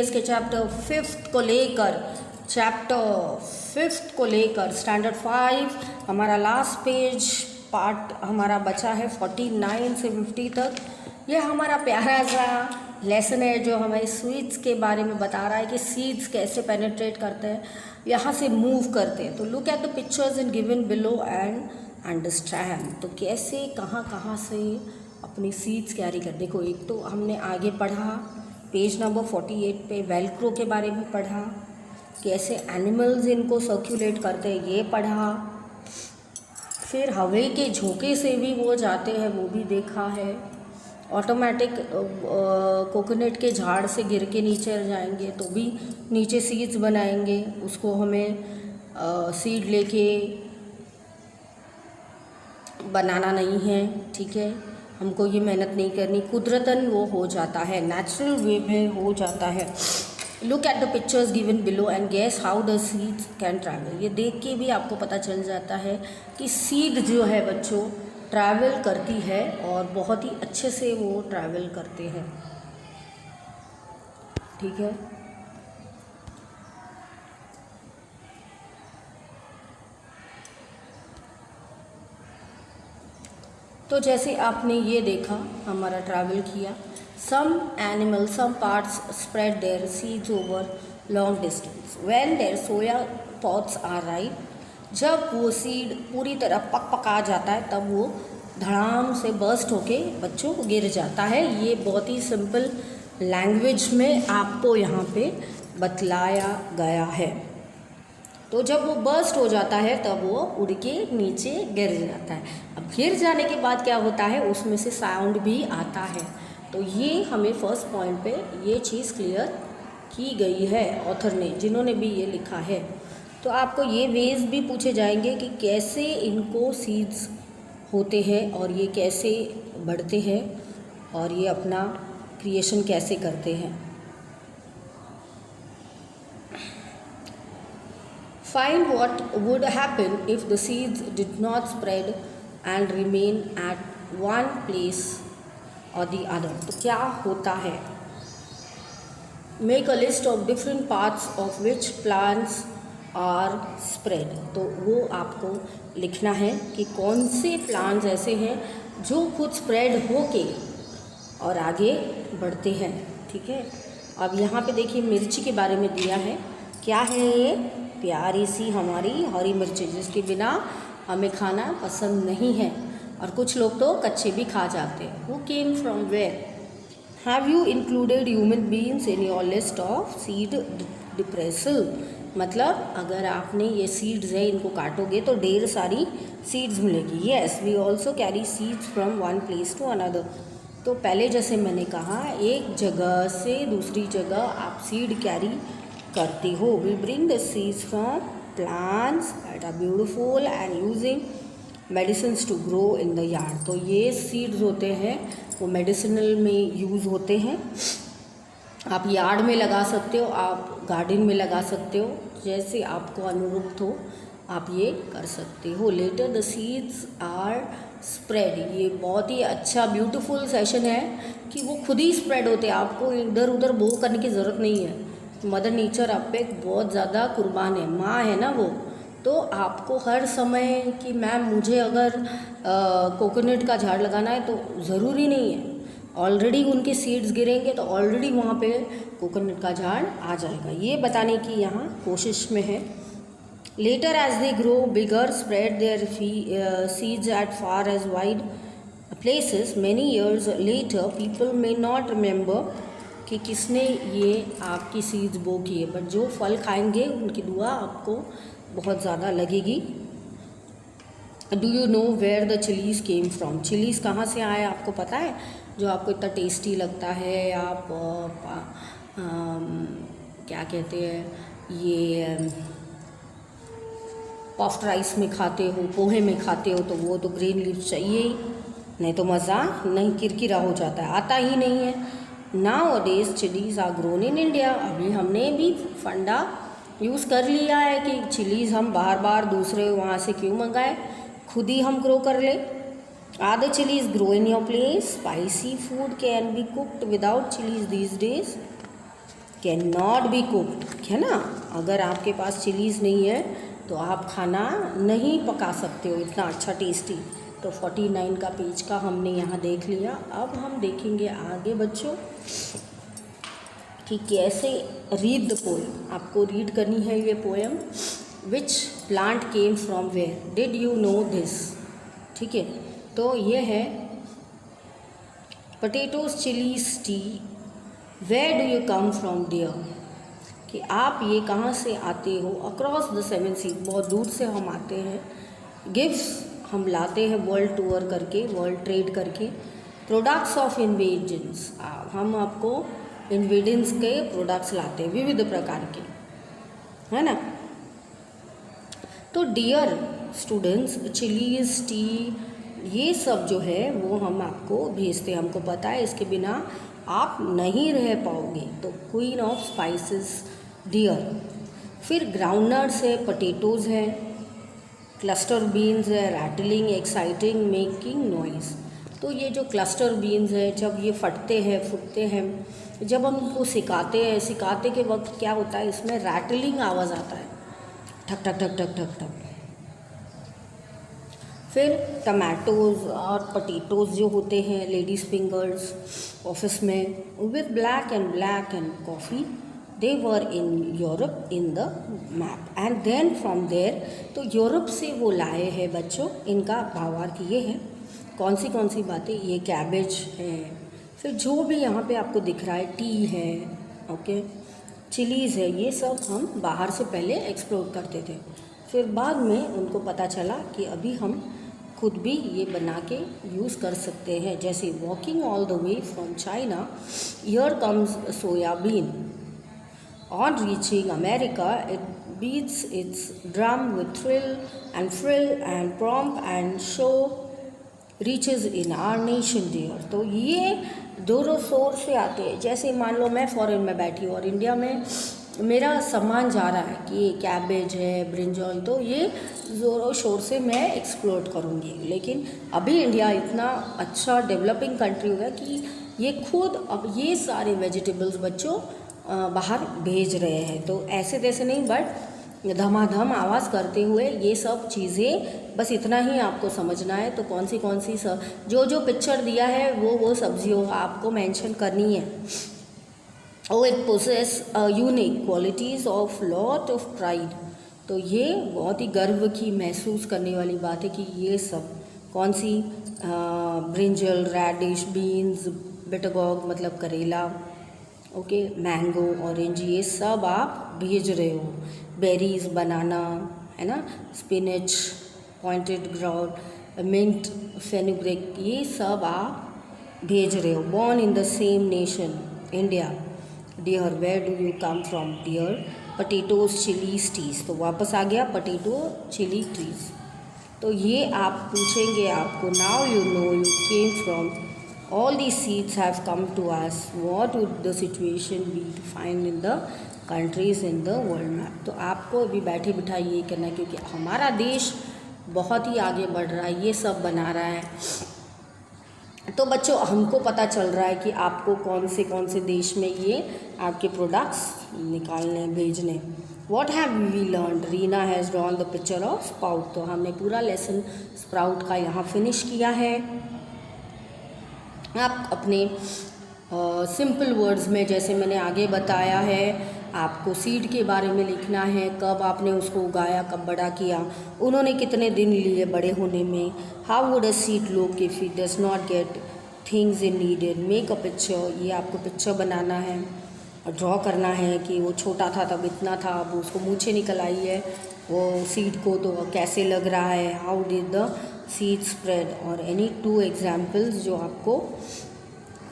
GS के chapter 5th को लेकर स्टैंडर्ड 5 हमारा लास्ट पेज पार्ट हमारा बचा है 49 से 50 तक। ये हमारा प्यारा सा लेसन है जो हमें सीड्स के बारे में बता रहा है कि सीड्स कैसे पेनिट्रेट करते हैं, यहाँ से मूव करते हैं। तो look at the pictures in given below and understand. तो कैसे कहाँ से अपनी सीड्स कैरी कर। देखो, एक तो हमने आगे पढ़ा पेज नंबर 48 पे वेलक्रो के बारे में पढ़ा, कैसे एनिमल्स इनको सर्कुलेट करते हैं ये पढ़ा, फिर हवा के झोंके से भी वो जाते हैं वो भी देखा है। ऑटोमेटिक कोकोनट के झाड़ से गिर के नीचे जाएंगे तो भी नीचे सीड्स बनाएंगे, उसको हमें सीड लेके बनाना नहीं है, ठीक है। हमको ये मेहनत नहीं करनी, कुदरतन वो हो जाता है, नेचुरल वे में हो जाता है। Look at the pictures given below and guess how the seeds can travel. ये देख के भी आपको पता चल जाता है कि सीड जो है बच्चों ट्रैवल करती है और बहुत ही अच्छे से वो ट्रैवल करते हैं, ठीक है। तो जैसे आपने ये देखा हमारा ट्रैवल किया, some animal some parts spread their seeds over long distance when their soya pods are ripe. जब वो सीड पूरी तरह पका जाता है तब वो धड़ाम से बर्स्ट होके बच्चों को गिर जाता है। ये बहुत ही सिंपल लैंग्वेज में आपको यहाँ पे बतलाया गया है। तो जब वो बर्स्ट हो जाता है तब वो उड़ के नीचे गिर जाता है। अब गिर जाने के बाद क्या होता है, उसमें से साउंड भी आता है। तो ये हमें फर्स्ट पॉइंट पे ये चीज़ क्लियर की गई है ऑथर ने, जिन्होंने भी ये लिखा है। तो आपको ये वेज भी पूछे जाएंगे कि कैसे इनको सीड्स होते हैं और ये कैसे बढ़ते हैं और ये अपना क्रिएशन कैसे करते हैं। Find what would happen if the seeds did not spread and remain at one place or the other। तो क्या होता है, Make a list of different parts of which plants are spread। तो वो आपको लिखना है कि कौन से प्लांट्स ऐसे हैं जो खुद स्प्रेड होके और आगे बढ़ते हैं, ठीक है। अब यहाँ पे देखिए मिर्ची के बारे में दिया है। क्या है ये, प्यारी सी हमारी हरी मिर्ची जिसके बिना हमें खाना पसंद नहीं है, और कुछ लोग तो कच्चे भी खा जाते हैं। Who came from where? Have you included human beings in your list of seed dispersal? मतलब अगर आपने ये सीड्स है इनको काटोगे तो ढेर सारी सीड्स मिलेगी। Yes, we also carry seeds from one place to another। तो पहले जैसे मैंने कहा एक जगह से दूसरी जगह आप सीड कैरी करती हो। We bring the seeds from plants that are beautiful and using medicines to grow in the yard। तो ये सीड्स होते हैं वो मेडिसिनल में यूज़ होते हैं। आप यार्ड में लगा सकते हो, आप गार्डन में लगा सकते हो, जैसे आपको अनुरूप हो आप ये कर सकते हो। Later the seeds are spread. ये बहुत ही अच्छा ब्यूटीफुल सेशन है कि वो खुद ही स्प्रेड होते हैं, आपको इधर उधर बो करने की ज़रूरत नहीं है। मदर नेचर आप पे बहुत ज़्यादा कुर्बान है, माँ है ना वो। तो आपको हर समय कि मैम मुझे अगर कोकोनट का झाड़ लगाना है तो ज़रूरी नहीं है, ऑलरेडी उनके सीड्स गिरेंगे तो ऑलरेडी वहाँ पे कोकोनट का झाड़ आ जाएगा, ये बताने की यहाँ कोशिश में है। Later as they grow bigger spread their seeds at far as wide places many years later people may not remember कि किसने ये आपकी सीड्स बो की है, बट जो फल खाएंगे उनकी दुआ आपको बहुत ज़्यादा लगेगी। Do you know where the chillies came from. Chillies कहाँ से आए आपको पता है, जो आपको इतना टेस्टी लगता है, आप क्या कहते हैं ये पफ्ड राइस में खाते हो, पोहे में खाते हो, तो वो तो ग्रीन लीफ चाहिए ही, नहीं तो मज़ा नहीं, किरकिरा हो जाता है, आता ही नहीं है। Nowadays chillies are grown in India. अभी हमने भी फंडा यूज़ कर लिया है कि चिलीज़ हम बार बार दूसरे वहाँ से क्यों मंगाए, खुद ही हम ग्रो कर ले। Are the chillies grow in your place. Spicy food can be cooked without chillies these days. Can not be cooked, है ना। अगर आपके पास चिलीज़ नहीं है तो आप खाना नहीं पका सकते हो इतना अच्छा टेस्टी। तो 49 का पेज का हमने यहाँ देख लिया। अब हम देखेंगे आगे बच्चों कि कैसे रीड द पोएम। आपको रीड करनी है ये poem. Which plant came from where, did you know this. ठीक है, तो ये है potatoes chillies tea, where do you come from dear, कि आप ये कहाँ से आते हो। अक्रॉस द 7 सी, बहुत दूर से हम आते हैं। गिफ्ट्स हम लाते हैं वर्ल्ड टूर करके, वर्ल्ड ट्रेड करके। प्रोडक्ट्स ऑफ इन्वेजन्स, हम आपको इन्वेडेंस के प्रोडक्ट्स लाते हैं विविध प्रकार के, है ना। तो डियर स्टूडेंट्स, चिलीज टी ये सब जो है वो हम आपको भेजते हैं, हमको पता है इसके बिना आप नहीं रह पाओगे। तो क्वीन ऑफ स्पाइसेस डियर। फिर ग्राउंडनट्स है, पोटैटोज़ है, क्लस्टर बीन्स है, रैटलिंग एक्साइटिंग मेकिंग नॉइज़। तो ये जो क्लस्टर बीन्स है जब ये फटते हैं फूटते हैं, जब हम उनको सिकाते हैं, सिकाते के वक्त क्या होता है इसमें रैटलिंग आवाज़ आता है, ठक ठक ठक ठक ठक ठक। फिर टमाटोज़ और पोटैटोज़ जो होते हैं, लेडीज़ फिंगर्स ऑफिस में, with black and coffee, they were in Europe in the map and then from there. तो यूरोप से वो लाए हैं बच्चों। इनका भावार्थ ये है, कौन सी बातें, ये कैबेज है, फिर जो भी यहाँ पे आपको दिख रहा है, टी है, ओके, चिलीज़ है, ये सब हम बाहर से पहले एक्सप्लोर करते थे। फिर बाद में उनको पता चला कि अभी हम खुद भी ये बना के यूज़ कर सकते हैं। जैसे walking all the way from China, here comes soyabean, on reaching America it beats its drum with thrill and frill and pomp and show reaches in our nation dear. तो ये दोनों शोर से आते हैं। जैसे मान लो मैं फॉरेन में बैठी हूँ और इंडिया में मेरा सामान जा रहा है कि कैबेज है, ब्रिंजॉल, तो ये ज़ोरों शोर से मैं एक्सप्लोर करूँगी। लेकिन अभी इंडिया इतना अच्छा डेवलपिंग कंट्री हो गया कि ये खुद अब ये सारे वेजिटेबल्स बच्चों बाहर भेज रहे हैं। तो ऐसे तैसे नहीं, बट धमाधम आवाज़ करते हुए ये सब चीज़ें, बस इतना ही आपको समझना है। तो कौन सी सब जो पिक्चर दिया है वो सब्जियों आपको मेंशन करनी है। और it possess unique qualities of lot of pride. तो ये बहुत ही गर्व की महसूस करने वाली बात है कि ये सब कौन सी, ब्रिंजल, रेडिश, बीन्स, बिटगॉग मतलब करेला, ओके, मैंगो, ऑरेंज, ये सब आप भेज रहे हो। बेरीज, बनाना, है ना, spinach, pointed ground, mint, fenugreek, ये सब आप भेज रहे हो। Born in the same nation India dear, where do you come from dear, potatoes chillies teas. तो वापस आ गया पोटैटो चिली ट्रीज। तो ये आप पूछेंगे आपको, now you know you came from, all these seeds have come to us, what would the situation be to find in the countries in the world map। तो आपको अभी बैठे बिठाए ये करना है, क्योंकि हमारा देश बहुत ही आगे बढ़ रहा है, ये सब बना रहा है। तो बच्चों हमको पता चल रहा है कि आपको कौन से देश में ये आपके प्रोडक्ट्स निकालने भेजने। What have we learn, Reena has drawn the picture of sprout. तो हमने पूरा लेसन स्प्राउट का यहाँ फिनिश किया है। आप अपने सिंपल वर्ड्स में, जैसे मैंने आगे बताया है, आपको सीड के बारे में लिखना है, कब आपने उसको उगाया, कब बड़ा किया, उन्होंने कितने दिन लिए बड़े होने में, how would a seed look if it does not get things in needed, make a picture, ये आपको पिक्चर बनाना है और ड्रॉ करना है कि वो छोटा था तब इतना था, अब उसको मूंछें निकल आई है वो सीड को, तो कैसे लग रहा है, how did the seed spread, और एनी 2 एग्जाम्पल्स जो आपको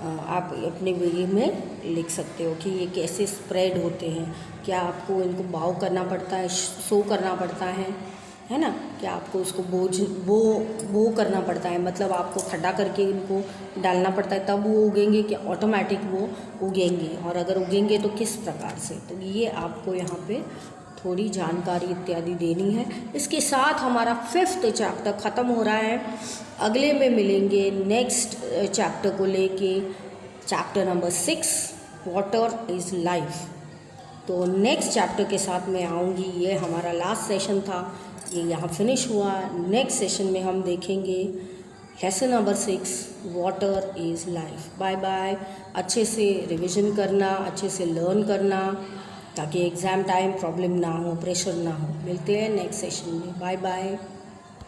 आप अपने वे में लिख सकते हो कि ये कैसे स्प्रेड होते हैं। क्या आपको इनको बाव करना पड़ता है, सो करना पड़ता है ना, क्या आपको उसको बो करना पड़ता है, मतलब आपको खड्डा करके इनको डालना पड़ता है तब वो उगेंगे, कि ऑटोमेटिक वो उगेंगे, और अगर उगेंगे तो किस प्रकार से। तो ये आपको यहाँ पे थोड़ी जानकारी इत्यादि देनी है। इसके साथ हमारा 5th चैप्टर ख़त्म हो रहा है। अगले में मिलेंगे नेक्स्ट चैप्टर को लेके, chapter number 6, water is life. तो नेक्स्ट चैप्टर के साथ मैं आऊँगी। ये हमारा लास्ट सेशन था, ये यहाँ फिनिश हुआ। नेक्स्ट सेशन में हम देखेंगे lesson number 6, water is life. Bye bye. अच्छे से रिवीजन करना, अच्छे से लर्न करना, ताकि एग्ज़ाम टाइम प्रॉब्लम ना हो, प्रेशर ना हो। मिलते हैं नेक्स्ट सेशन में। Bye bye.